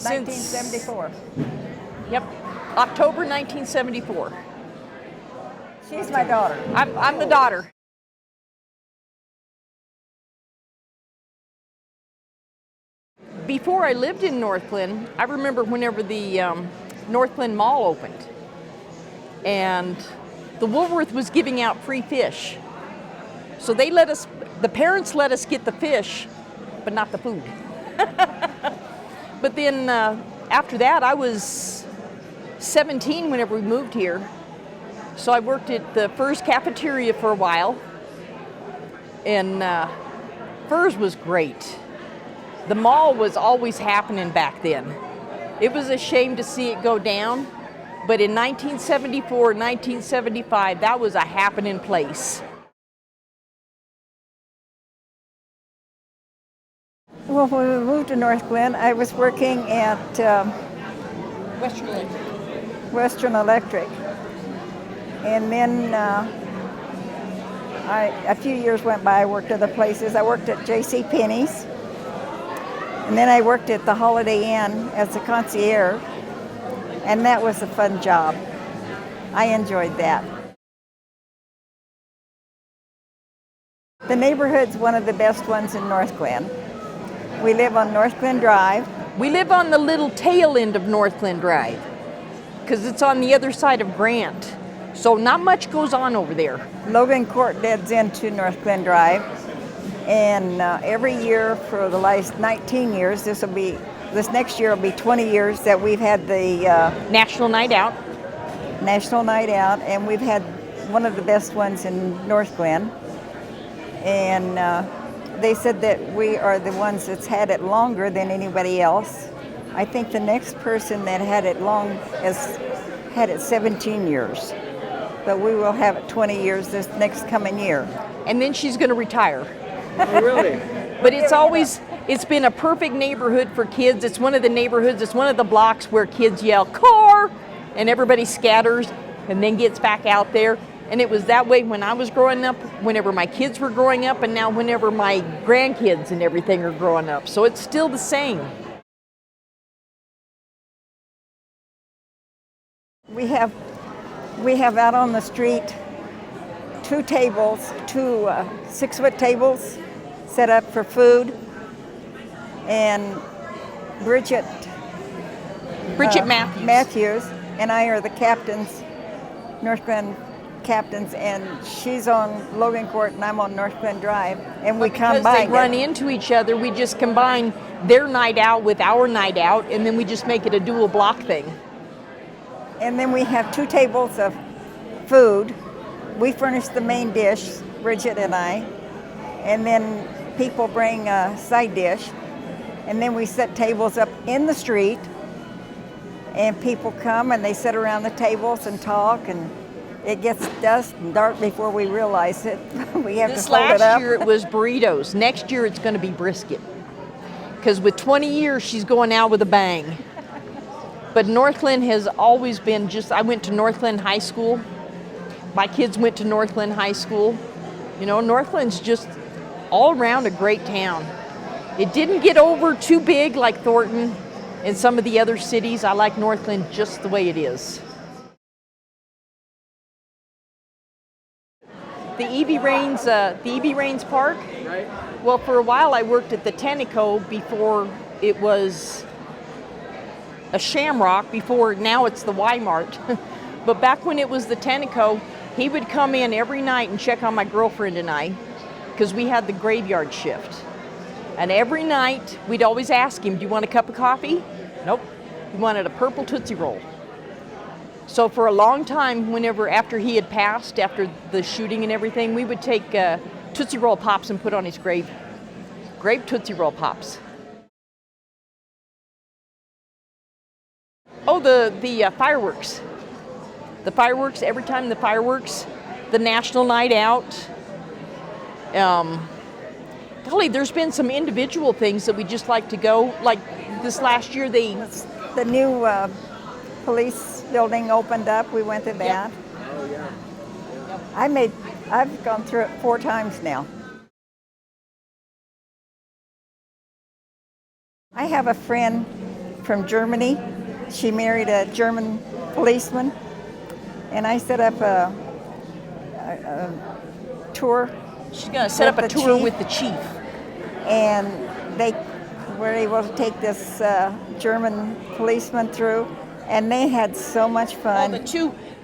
1974. Yep, October 1974. She's my daughter. I'm the daughter. Before I lived in Northglenn, I remember whenever the Northglenn Mall opened, and the Woolworth was giving out free fish. So the parents let us get the fish, but not the food. But then after that, I was 17 whenever we moved here. So I worked at the Furs cafeteria for a while, and Furs was great. The mall was always happening back then. It was a shame to see it go down, but in 1974, 1975, that was a happening place. Well, when we moved to Northglenn, I was working at Western Electric. And then a few years went by, I worked other places. I worked at J.C. Penney's. And then I worked at the Holiday Inn as a concierge, and that was a fun job. I enjoyed that. The neighborhood's one of the best ones in Northglenn. We live on Northglenn Drive. We live on the little tail end of Northglenn Drive, because it's on the other side of Grant. So not much goes on over there. Logan Court deads into Northglenn Drive. And every year for the last 19 years, this next year will be 20 years that we've had the National Night Out. And we've had one of the best ones in Northglenn. And they said that we are the ones that's had it longer than anybody else. I think the next person that had it long has had it 17 years. But we will have it 20 years this next coming year. And then she's going to retire. Oh, really? But it's been a perfect neighborhood for kids. It's one of the blocks where kids yell, "Car!" and everybody scatters and then gets back out there. And it was that way when I was growing up, whenever my kids were growing up, and now whenever my grandkids and everything are growing up. So it's still the same. We have out on the street two 6-foot tables set up for food, and Bridget Matthews and I are the captains, Northglenn captains, and she's on Logan Court and I'm on Northglenn Drive, and we combine. Because they run into each other, we just combine their night out with our night out, and then we just make it a dual block thing. And then we have 2 tables of food. We furnish the main dish, Bridget and I, and then people bring a side dish, and then we set tables up in the street, and people come and they sit around the tables and talk, and it gets dusk and dark before we realize it. We have to fold it up. This last year it was burritos. Next year it's going to be brisket, because with 20 years she's going out with a bang. But Northglenn has always been I went to Northglenn High School. My kids went to Northglenn High School. You know, Northglenn's just all around a great town. It didn't get over too big like Thornton and some of the other cities. I like Northglenn just the way it is. The E.B. Raines Park. Right. Well, for a while I worked at the Tenneco before it was a Shamrock, now it's the Y-Mart. But back when it was the Tenneco, he would come in every night and check on my girlfriend and I, because we had the graveyard shift. And every night we'd always ask him, "Do you want a cup of coffee?" Nope. He wanted a purple Tootsie Roll. So for a long time, after he had passed, after the shooting and everything, we would take Tootsie Roll Pops and put on his grave. Grape Tootsie Roll Pops. Oh, the fireworks. The fireworks, every time the fireworks, the National Night Out. Golly, there's been some individual things that we just like to go. Like this last year, the new police building opened up. We went to that. Oh, yeah. I've gone through it 4 times now. I have a friend from Germany. She married a German policeman, and I set up a tour, She's going to set up a With the tour chief. with the chief. and they were able to take this German policeman through, and they had so much fun.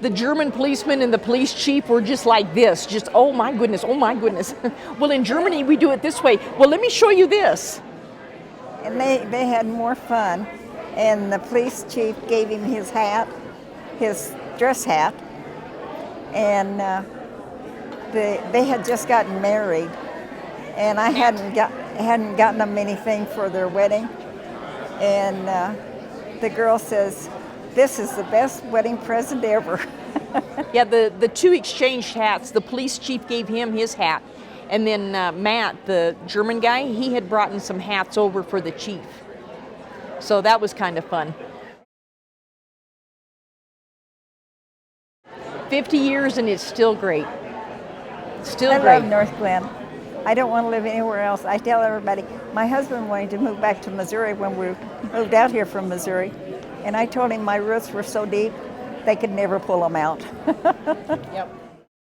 The German policeman and the police chief were just like this, just, oh my goodness, oh my goodness. Well, in Germany, we do it this way. Well, let me show you this. And they had more fun. And the police chief gave him his hat, his dress hat, and they had just gotten married, and I hadn't gotten them anything for their wedding. And the girl says, "This is the best wedding present ever." Yeah, the two exchanged hats. The police chief gave him his hat, and then Matt, the German guy, he had brought in some hats over for the chief. So that was kind of fun. 50 years and it's still great. Still I great. love North Glen. I don't want to live anywhere else. I tell everybody, my husband wanted to move back to Missouri when we moved out here from Missouri, and I told him my roots were so deep, they could never pull them out. Yep.